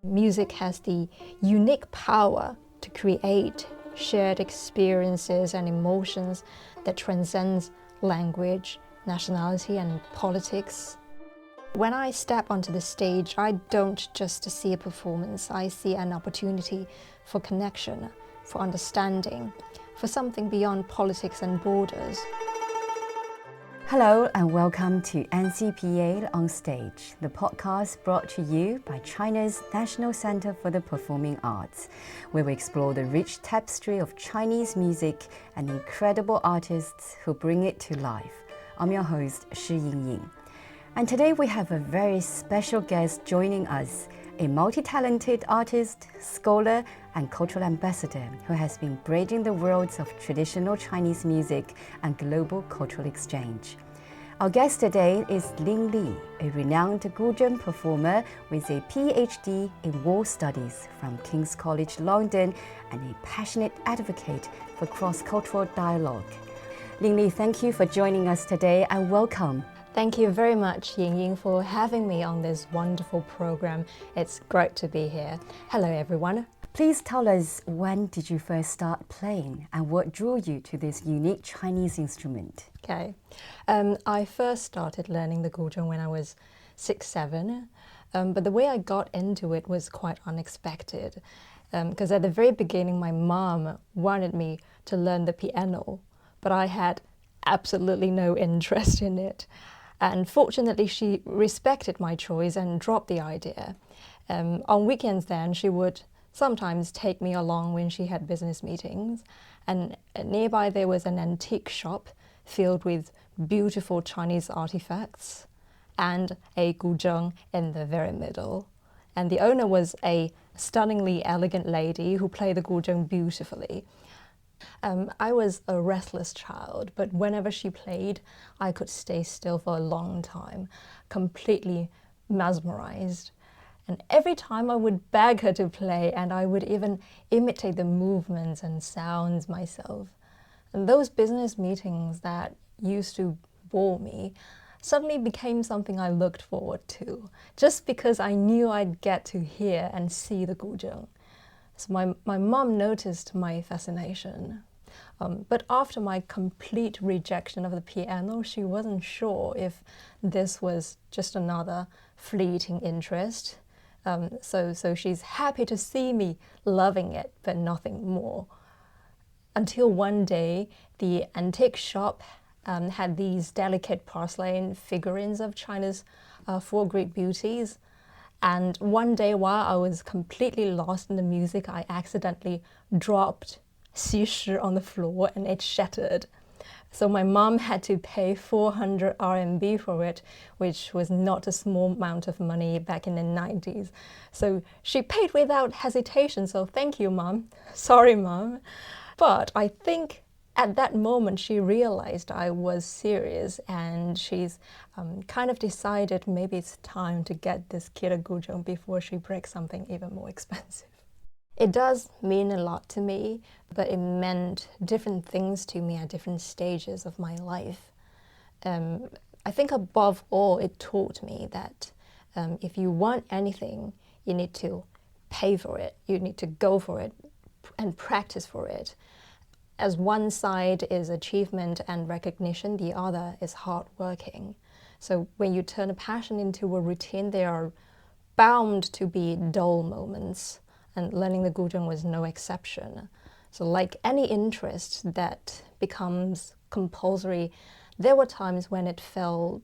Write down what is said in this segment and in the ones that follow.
Music has the unique power to create shared experiences and emotions that transcends language, nationality, and politics. When I step onto the stage, I don't just see a performance, I see an opportunity for connection, for understanding, for something beyond politics and borders. Hello and welcome to NCPA On Stage, the podcast brought to you by China's National Center for the Performing Arts, where we explore the rich tapestry of Chinese music and incredible artists who bring it to life. I'm your host, Shi Yingying. And today we have a very special guest joining us, a multi-talented artist, scholar, and cultural ambassador who has been bridging the worlds of traditional Chinese music and global cultural exchange. Our guest today is Lin Li, a renowned Guzheng performer with a PhD in War Studies from King's College London and a passionate advocate for cross-cultural dialogue. Lin Li, thank you for joining us today and welcome. Thank you very much, Ying, for having me on this wonderful program. It's great to be here. Hello, everyone. Please tell us, when did you first start playing and what drew you to this unique Chinese instrument? Okay. I first started learning the Guzheng when I was 6, 7, but the way I got into it was quite unexpected because at the very beginning my mom wanted me to learn the piano, but I had absolutely no interest in it. And fortunately, she respected my choice and dropped the idea. On weekends then, she would sometimes take me along when she had business meetings. And nearby there was an antique shop filled with beautiful Chinese artifacts and a Guzheng in the very middle. And the owner was a stunningly elegant lady who played the Guzheng beautifully. I was a restless child, but whenever she played, I could stay still for a long time, completely mesmerized. And every time I would beg her to play, and I would even imitate the movements and sounds myself. And those business meetings that used to bore me suddenly became something I looked forward to, just because I knew I'd get to hear and see the Guzheng. So my mom noticed my fascination. But after my complete rejection of the piano, she wasn't sure if this was just another fleeting interest. So she's happy to see me loving it, but nothing more. Until one day, the antique shop had these delicate porcelain figurines of China's four great beauties. And one day, while I was completely lost in the music, I accidentally dropped Xi Shi on the floor and it shattered. So my mom had to pay 400 RMB for it, which was not a small amount of money back in the 90s. So she paid without hesitation, so thank you, Mom. Sorry, Mom. But I think at that moment, she realized I was serious and she's kind of decided maybe it's time to get this kid a Guzheng before she breaks something even more expensive. It does mean a lot to me, but it meant different things to me at different stages of my life. I think above all, it taught me that if you want anything, you need to pay for it. You need to go for it and practice for it. As one side is achievement and recognition, the other is hard working. So when you turn a passion into a routine, there are bound to be dull moments, and learning the Guzheng was no exception. So like any interest that becomes compulsory, there were times when it felt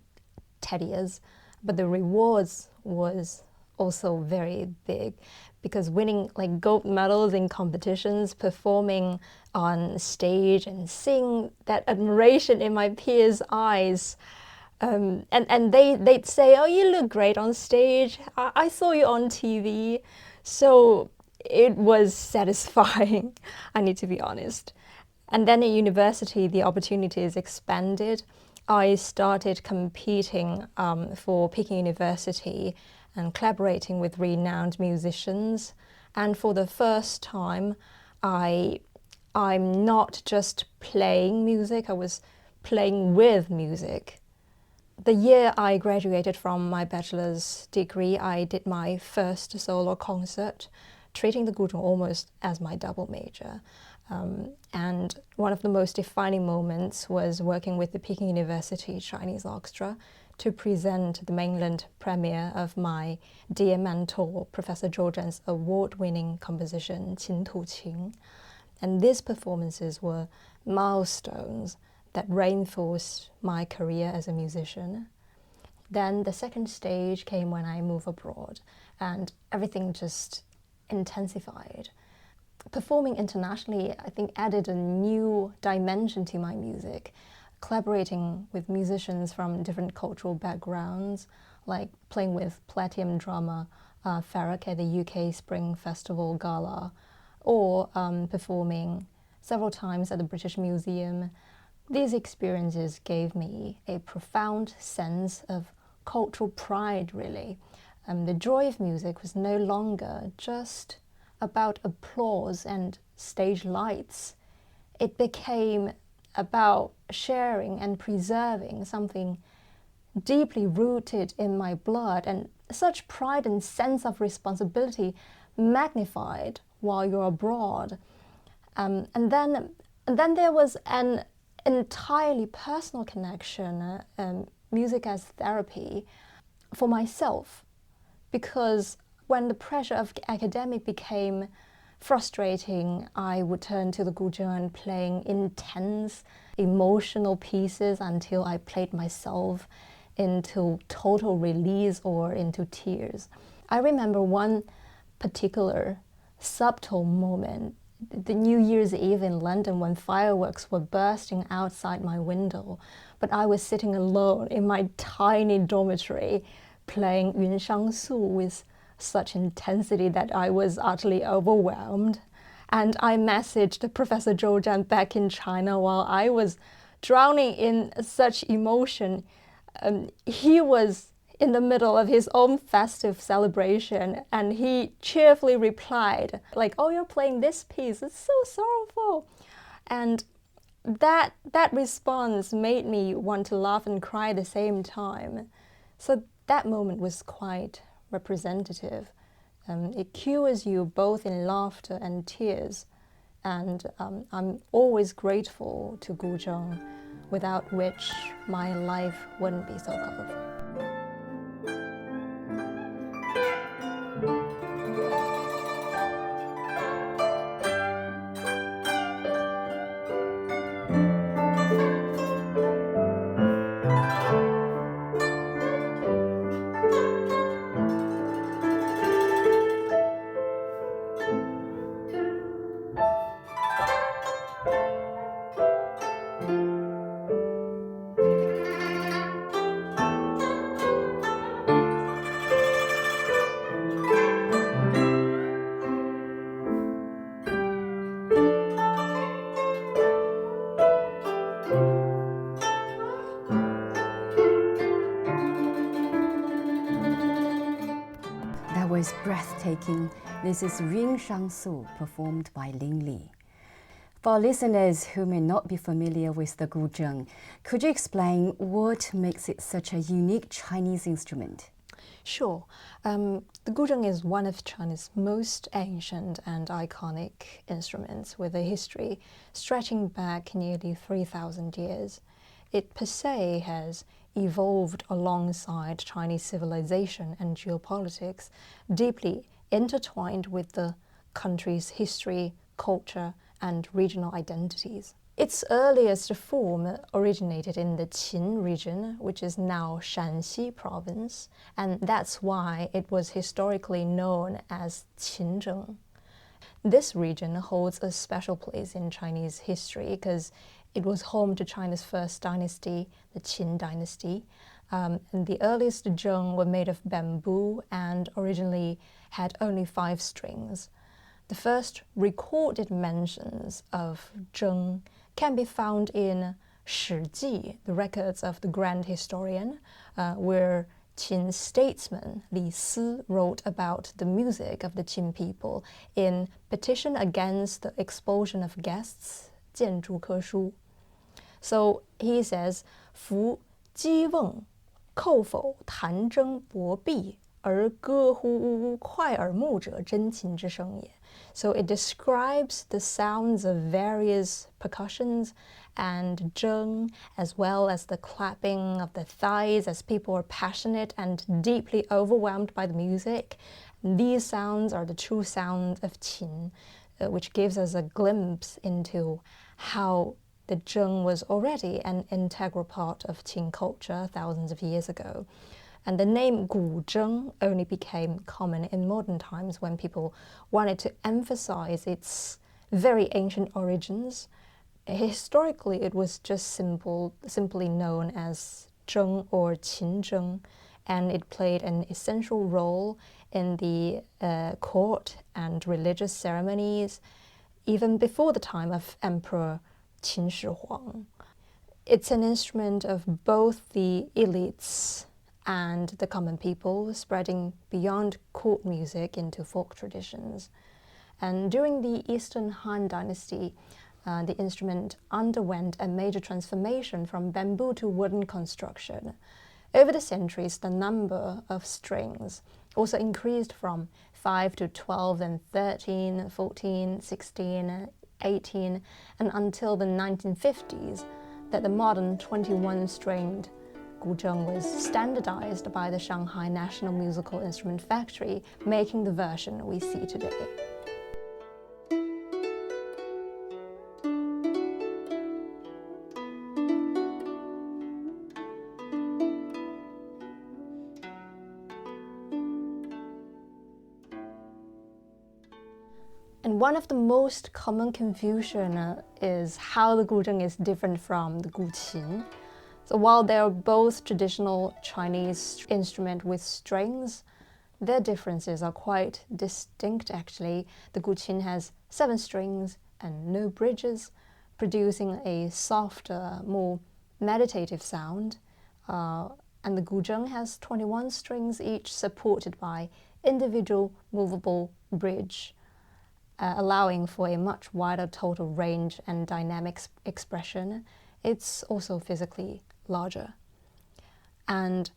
tedious, but the rewards was also very big, because winning like gold medals in competitions, performing on stage and seeing that admiration in my peers' eyes, and they'd say, "Oh, you look great on stage. I saw you on TV." So it was satisfying, I need to be honest. And then at university, the opportunities expanded. I started competing for Peking University and collaborating with renowned musicians. And for the first time, I'm not just playing music, I was playing with music. the year I graduated from my bachelor's degree, I did my first solo concert, treating the guzheng almost as my double major. And one of the most defining moments was working with the Peking University Chinese Orchestra to present the mainland premiere of my dear mentor, Professor Zhou Zhan's award-winning composition, Qin Tu Qing. And these performances were milestones that reinforced my career as a musician. Then the second stage came when I moved abroad, and everything just intensified. Performing internationally, I think, added a new dimension to my music, collaborating with musicians from different cultural backgrounds, like playing with Platinum drummer Farrak at the UK Spring Festival Gala, or performing several times at the British Museum. These experiences gave me a profound sense of cultural pride, really. The joy of music was no longer just about applause and stage lights. It became about sharing and preserving something deeply rooted in my blood, and such pride and sense of responsibility magnified while you're abroad. And then there was an entirely personal connection, music as therapy for myself, because when the pressure of academic became frustrating, I would turn to the guzheng and playing intense, emotional pieces until I played myself into total release or into tears. I remember one particular subtle moment, the New Year's Eve in London, when fireworks were bursting outside my window, but I was sitting alone in my tiny dormitory playing Yun Shang Su with such intensity that I was utterly overwhelmed. And I messaged Professor Zhou Zhan back in China while I was drowning in such emotion. He was in the middle of his own festive celebration, and he cheerfully replied, like, "Oh, you're playing this piece, it's so sorrowful." And that response made me want to laugh and cry at the same time. So that moment was quite representative. It cures you both in laughter and tears. And I'm always grateful to guzheng, without which my life wouldn't be so colorful. That was breathtaking. This is Yun Shang Su, performed by Lin Li. For listeners who may not be familiar with the guzheng, could you explain what makes it such a unique Chinese instrument? Sure. The guzheng is one of China's most ancient and iconic instruments, with a history stretching back nearly 3,000 years. It per se has evolved alongside Chinese civilization and geopolitics, deeply intertwined with the country's history, culture, and regional identities. Its earliest form originated in the Qin region, which is now Shanxi province, and that's why it was historically known as Qinzheng. This region holds a special place in Chinese history because it was home to China's first dynasty, the Qin dynasty. And the earliest zheng were made of bamboo and originally had only 5 strings. The first recorded mentions of zheng can be found in Shi Ji, the records of the grand historian, where Qin statesman Li Si wrote about the music of the Qin people in Petition Against the Expulsion of Guests, 建筑科书. So he says, 夫 ji weng 叩否弹筝薄臂，而歌乎快耳目者，真琴之声也. So it describes the sounds of various percussions and zheng, as well as the clapping of the thighs as people are passionate and deeply overwhelmed by the music. These sounds are the true sounds of qin, which gives us a glimpse into how the zheng was already an integral part of Qin culture thousands of years ago. And the name Guzheng only became common in modern times when people wanted to emphasize its very ancient origins. Historically, it was just simply known as zheng or qin-zheng, and it played an essential role in the court and religious ceremonies even before the time of Emperor Qin Shi Huang. It's an instrument of both the elites and the common people, spreading beyond court music into folk traditions. And during the Eastern Han Dynasty, the instrument underwent a major transformation from bamboo to wooden construction. Over the centuries, the number of strings also increased from 5 to 12, then 13, 14, 16, 18, and until the 1950s, that the modern 21-stringed Guzheng was standardized by the Shanghai National Musical Instrument Factory, making the version we see today. And one of the most common confusion is how the Guzheng is different from the Guqin. So while they are both traditional Chinese instruments with strings, their differences are quite distinct actually. The Guqin has 7 strings and no bridges, producing a softer, more meditative sound. And the Guzheng has 21 strings, each supported by individual movable bridge, allowing for a much wider total range and dynamic expression. It's also physically larger. And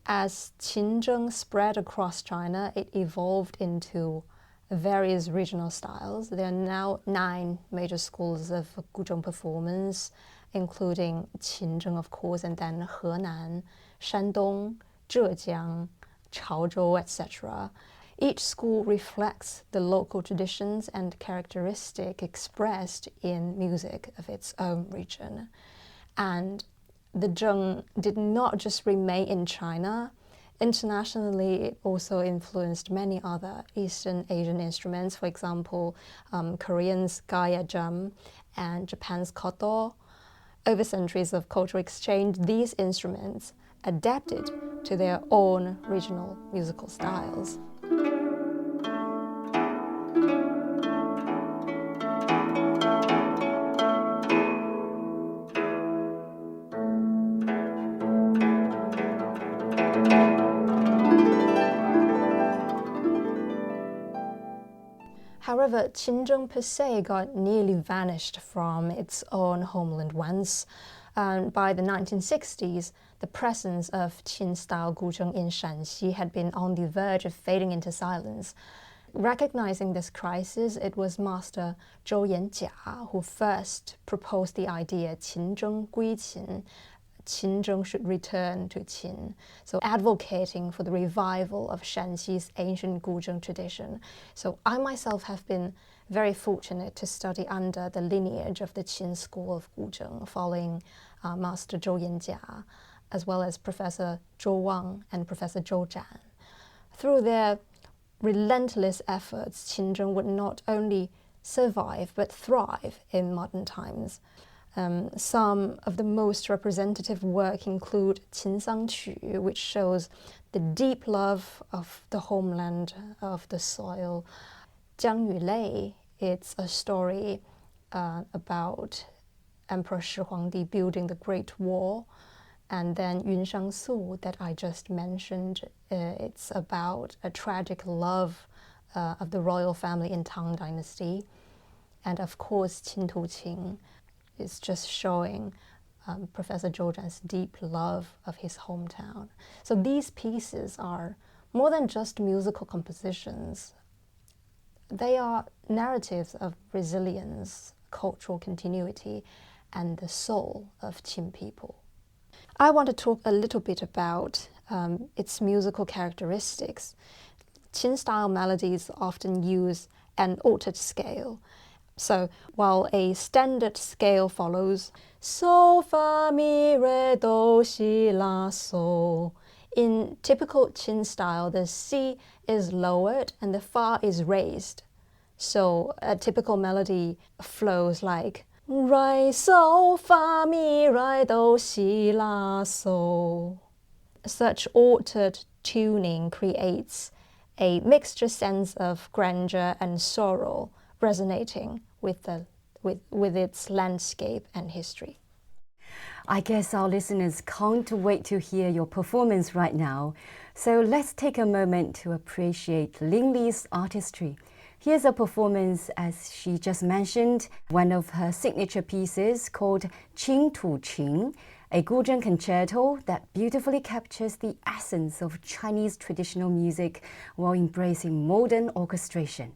as qin-zheng spread across China, it evolved into various regional styles. There are now 9 major schools of Guzheng performance, including qin-zheng, of course, and then Henan, Shandong, Zhejiang, Chaozhou, etc. Each school reflects the local traditions and characteristics expressed in music of its own region. And the zheng did not just remain in China. Internationally, it also influenced many other Eastern Asian instruments, for example, Koreans' gayajam and Japan's koto. Over centuries of cultural exchange, these instruments adapted to their own regional musical styles. However, qin-zheng per se got nearly vanished from its own homeland once. By the 1960s, the presence of Qin-style Guzheng in Shanxi had been on the verge of fading into silence. Recognizing this crisis, it was Master Zhou Yanjia who first proposed the idea qin-zheng gui qin, qin-zheng should return to Qin, so advocating for the revival of Shanxi's ancient Guzheng tradition. So I myself have been very fortunate to study under the lineage of the Qin school of Guzheng, following Master Zhou Yanjia, as well as Professor Zhou Wang and Professor Zhou Zhan. Through their relentless efforts, qin-zheng would not only survive but thrive in modern times. Some of the most representative work include Qin Sang Qu, which shows the deep love of the homeland, of the soil. Jiang Yu Lei, it's a story about Emperor Shi Huangdi building the Great Wall. And then Yun Shang Su that I just mentioned, it's about a tragic love of the royal family in Tang Dynasty. And of course, Qin Tu Qing is just showing Professor Zhou Zhan's deep love of his hometown. So these pieces are more than just musical compositions. They are narratives of resilience, cultural continuity, and the soul of Qin people. I want to talk a little bit about its musical characteristics. Qin-style melodies often use an altered scale. So while a standard scale follows sol, fa, mi, re, do, si, la, sol, in typical Qin style, the si is lowered and the fa is raised. So a typical melody flows like re, sol, fa, mi, re, do, si, la, sol. Such altered tuning creates a mixture sense of grandeur and sorrow, resonating with its landscape and history. I guess our listeners can't wait to hear your performance right now. So let's take a moment to appreciate Lin Li's artistry. Here's a performance, as she just mentioned, one of her signature pieces called Qing Tu Qing, a Guzheng concerto that beautifully captures the essence of Chinese traditional music while embracing modern orchestration.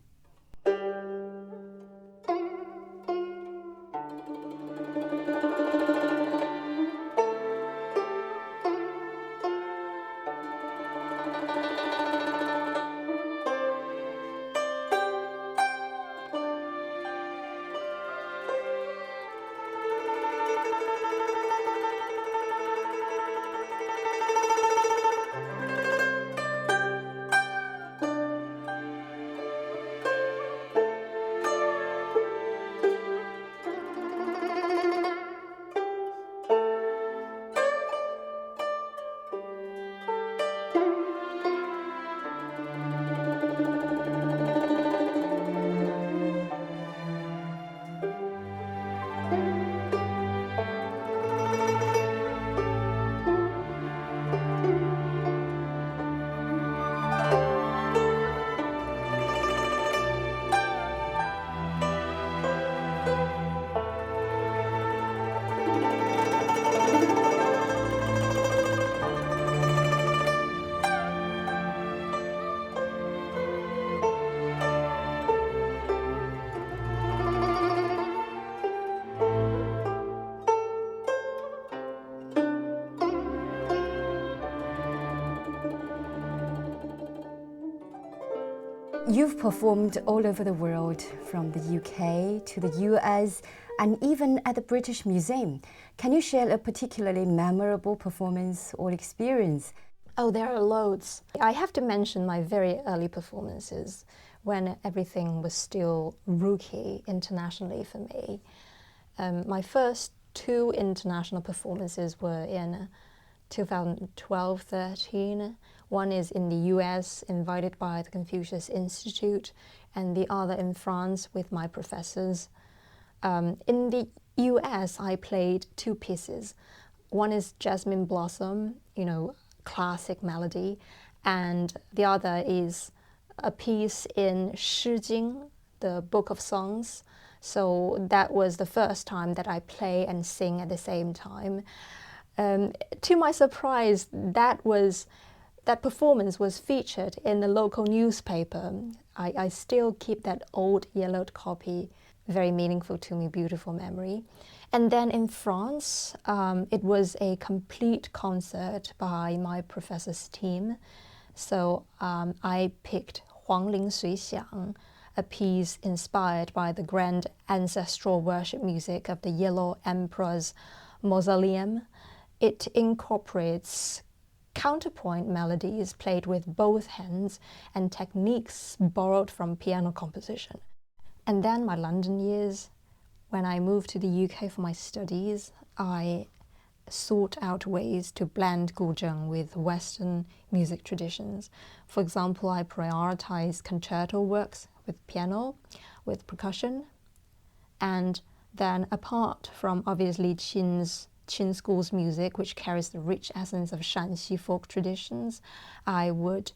You've performed all over the world, from the UK to the US and even at the British Museum. Can you share a particularly memorable performance or experience? Oh, there are loads. I have to mention my very early performances when everything was still rookie internationally for me. My first two international performances were in 2012-13. One is in the US, invited by the Confucius Institute, and the other in France with my professors. In the US, I played two pieces. One is Jasmine Blossom, classic melody, and the other is a piece in Shi Jing, the Book of Songs. So that was the first time that I play and sing at the same time. To my surprise, that performance was featured in the local newspaper. I still keep that old yellowed copy, very meaningful to me, beautiful memory. And then in France, it was a complete concert by my professor's team. So I picked Huangling Sui Xiang, a piece inspired by the grand ancestral worship music of the Yellow Emperor's mausoleum. It incorporates counterpoint melodies played with both hands and techniques borrowed from piano composition. And then my London years, when I moved to the UK for my studies, I sought out ways to blend Guzheng with Western music traditions. For example, I prioritized concerto works with piano, with percussion, and then apart from obviously Qin school's music, which carries the rich essence of Shanxi folk traditions, I would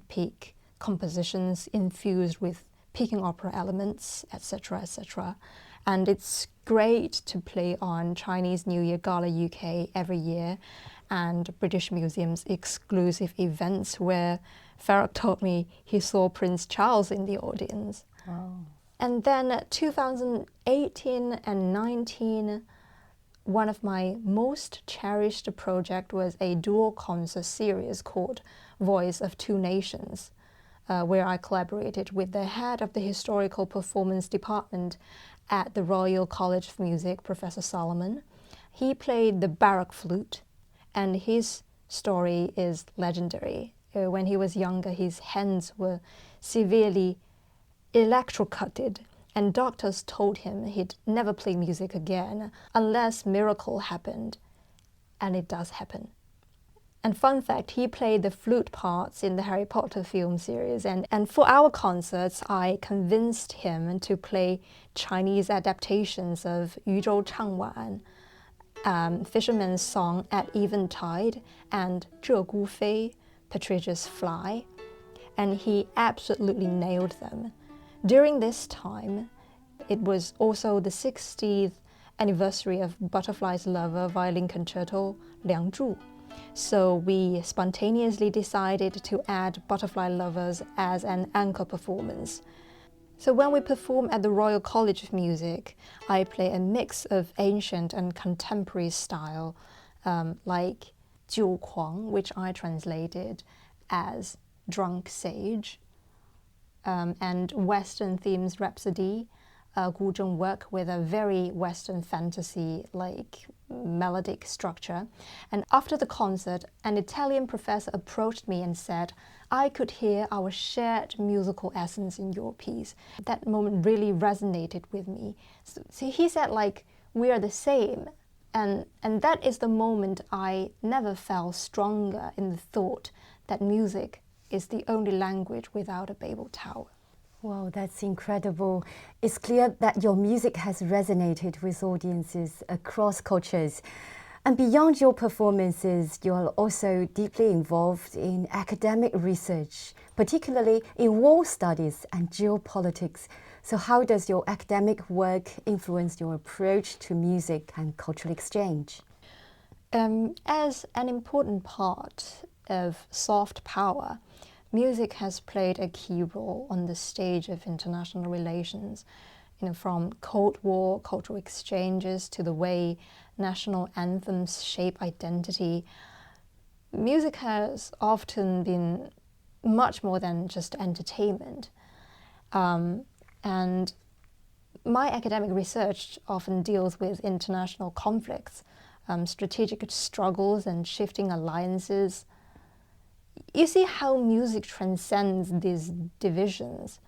pick compositions infused with Peking opera elements, etc., etc. And it's great to play on Chinese New Year Gala UK every year and British Museum's exclusive events where Farrokh told me he saw Prince Charles in the audience. Wow. And then 2018 and 19, one of my most cherished projects was a dual concert series called Voice of Two Nations, where I collaborated with the head of the Historical Performance Department at the Royal College of Music, Professor Solomon. He played the baroque flute, and his story is legendary. When he was younger, his hands were severely electrocuted, and doctors told him he'd never play music again unless miracle happened, and it does happen. And fun fact, he played the flute parts in the Harry Potter film series, and for our concerts, I convinced him to play Chinese adaptations of 渔舟唱晚, Fisherman's Song at Eventide, and 鹧鸪飞, Patricia's Fly, and he absolutely nailed them. During this time, it was also the 60th anniversary of Butterfly's Lover violin concerto, 梁祝. So we spontaneously decided to add Butterfly Lovers as an encore performance. So when we perform at the Royal College of Music, I play a mix of ancient and contemporary style, like 酒狂, which I translated as drunk sage, and Western themes Rhapsody, Guzheng work with a very Western fantasy like melodic structure. And after the concert, an Italian professor approached me and said, I could hear our shared musical essence in your piece. That moment really resonated with me. So he said, like, we are the same. And that is the moment I never felt stronger in the thought that music is the only language without a Babel Tower. Wow, that's incredible. It's clear that your music has resonated with audiences across cultures. And beyond your performances, you're also deeply involved in academic research, particularly in war studies and geopolitics. So how does your academic work influence your approach to music and cultural exchange? As an important part of soft power, music has played a key role on the stage of international relations, from Cold War cultural exchanges to the way national anthems shape identity. Music has often been much more than just entertainment. And my academic research often deals with international conflicts, strategic struggles and shifting alliances. You see how music transcends these divisions.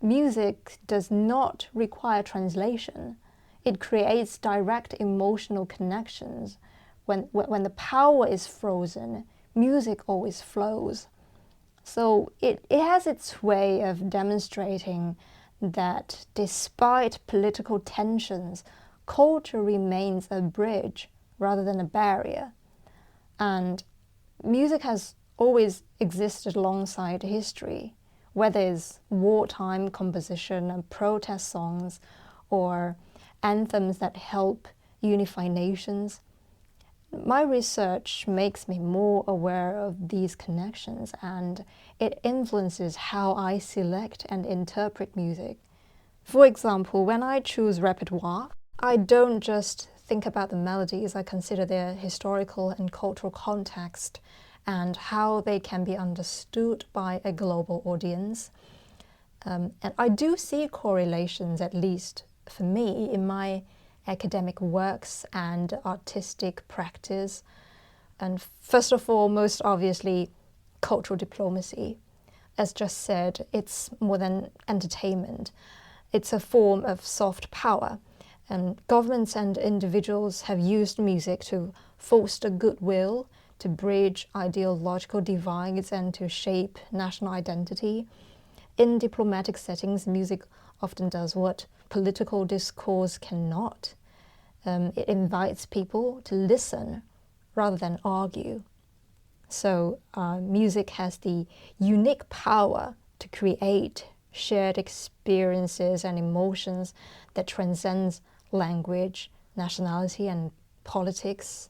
Music does not require translation. It creates direct emotional connections. When the power is frozen, music always flows. So it has its way of demonstrating that despite political tensions, culture remains a bridge rather than a barrier. And music has always existed alongside history, whether it's wartime composition and protest songs or anthems that help unify nations. My research makes me more aware of these connections, and it influences how I select and interpret music. For example, when I choose repertoire, I don't just think about the melodies, I consider their historical and cultural context and how they can be understood by a global audience. And I do see correlations, at least for me, in my academic works and artistic practice. And first of all, most obviously, cultural diplomacy. As just said, it's more than entertainment. It's a form of soft power. And governments and individuals have used music to foster goodwill, to bridge ideological divides, and to shape national identity. In diplomatic settings, music often does what political discourse cannot. It invites people to listen rather than argue. So music has the unique power to create shared experiences and emotions that transcends language, nationality, and politics.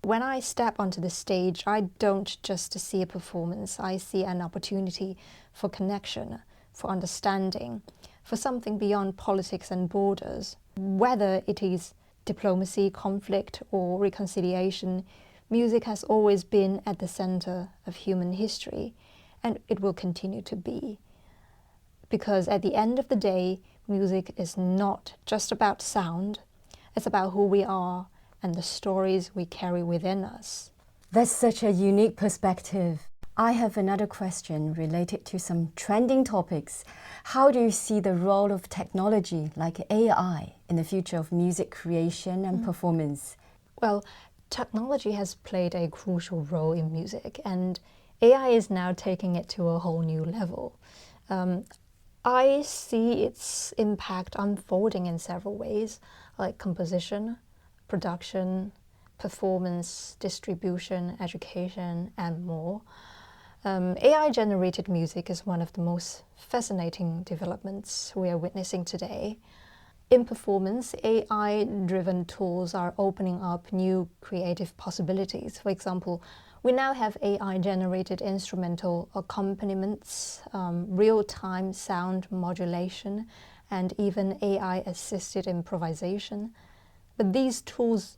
When I step onto the stage, I don't just see a performance, I see an opportunity for connection, for understanding, for something beyond politics and borders. Whether it is diplomacy, conflict, or reconciliation, music has always been at the center of human history, and it will continue to be. Because at the end of the day, music is not just about sound, it's about who we are and the stories we carry within us. That's such a unique perspective. I have another question related to some trending topics. How do you see the role of technology like AI in the future of music creation and performance? Well, technology has played a crucial role in music, and AI is now taking it to a whole new level. I see its impact unfolding in several ways, like composition, production, performance, distribution, education, and more. AI-generated music is one of the most fascinating developments we are witnessing today. In performance, AI-driven tools are opening up new creative possibilities. For example, we now have AI-generated instrumental accompaniments, real-time sound modulation, and even AI-assisted improvisation. But these tools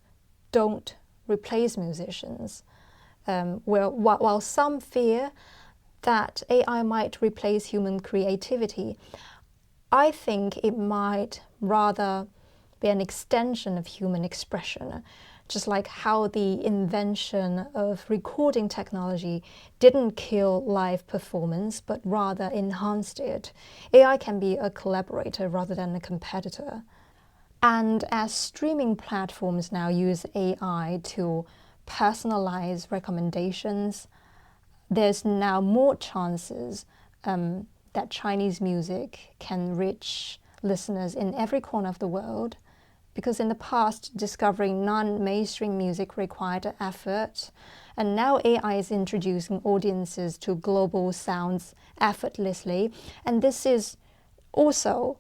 don't replace musicians. While some fear that AI might replace human creativity, I think it might rather be an extension of human expression, just like how the invention of recording technology didn't kill live performance, but rather enhanced it. AI can be a collaborator rather than a competitor. And as streaming platforms now use AI to personalize recommendations, there's now more chances that Chinese music can reach listeners in every corner of the world, because in the past, discovering non-mainstream music required effort, and now AI is introducing audiences to global sounds effortlessly, and this is also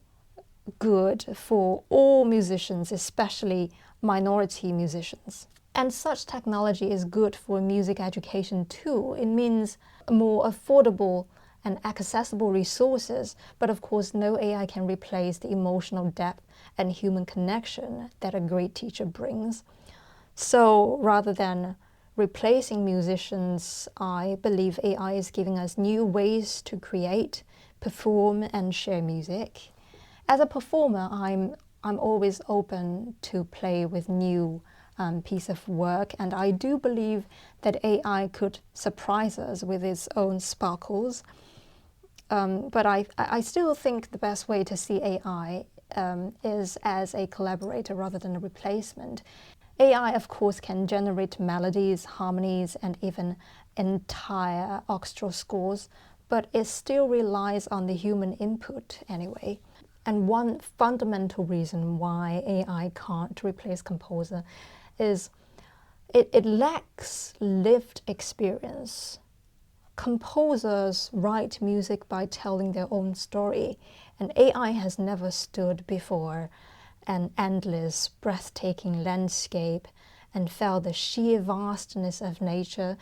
good for all musicians, especially minority musicians. And such technology is good for music education too. It means more affordable and accessible resources, but of course no AI can replace the emotional depth and human connection that a great teacher brings. So rather than replacing musicians, I believe AI is giving us new ways to create, perform, and share music. As a performer, I'm always open to play with new piece of work, and I do believe that AI could surprise us with its own sparkles. But I still think the best way to see AI is as a collaborator rather than a replacement. AI, of course, can generate melodies, harmonies, and even entire orchestral scores, but it still relies on the human input anyway. And one fundamental reason why AI can't replace composer is it lacks lived experience. Composers write music by telling their own story, and AI has never stood before an endless, breathtaking landscape and felt the sheer vastness of nature.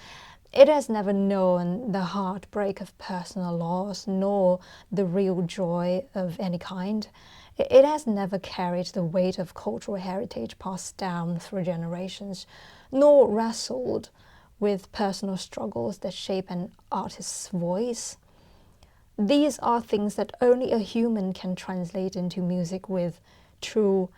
It has never known the heartbreak of personal loss, nor the real joy of any kind. It has never carried the weight of cultural heritage passed down through generations, nor wrestled with personal struggles that shape an artist's voice. These are things that only a human can translate into music with true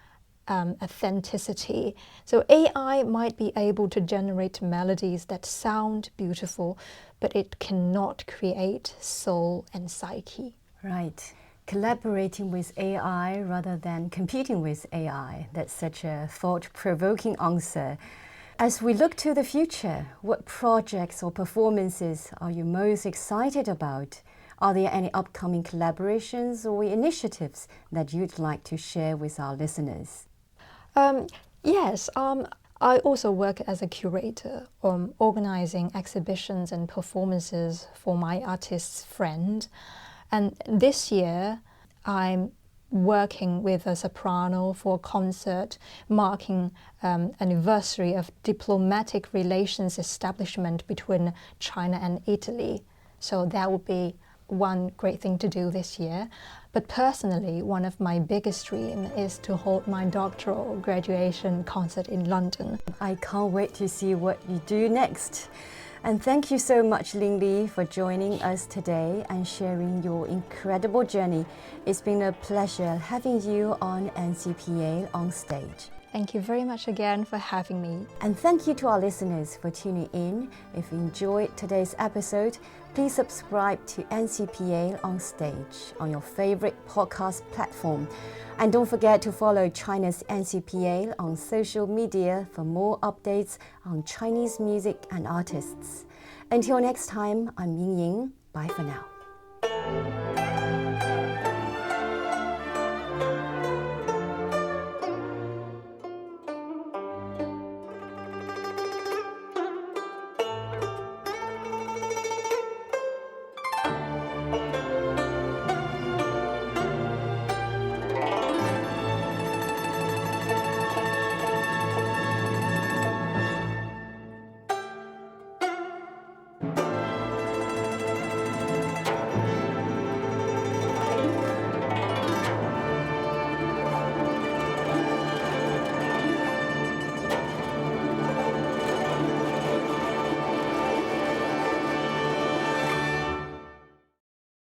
authenticity. So AI might be able to generate melodies that sound beautiful, but it cannot create soul and psyche. Right. Collaborating with AI rather than competing with AI. That's such a thought-provoking answer. As we look to the future, what projects or performances are you most excited about? Are there any upcoming collaborations or initiatives that you'd like to share with our listeners? Yes, I also work as a curator, organizing exhibitions and performances for my artist friend. And this year, I'm working with a soprano for a concert marking anniversary of diplomatic relations establishment between China and Italy. So that would be one great thing to do this year. But personally, one of my biggest dreams is to hold my doctoral graduation concert in London. I can't wait to see what you do next. And thank you so much, Lin Li, for joining us today and sharing your incredible journey. It's been a pleasure having you on NCPA on stage. Thank you very much again for having me. And thank you to our listeners for tuning in. If you enjoyed today's episode, please subscribe to NCPA on stage on your favorite podcast platform. And don't forget to follow China's NCPA on social media for more updates on Chinese music and artists. Until next time, I'm Ying Ying. Bye for now.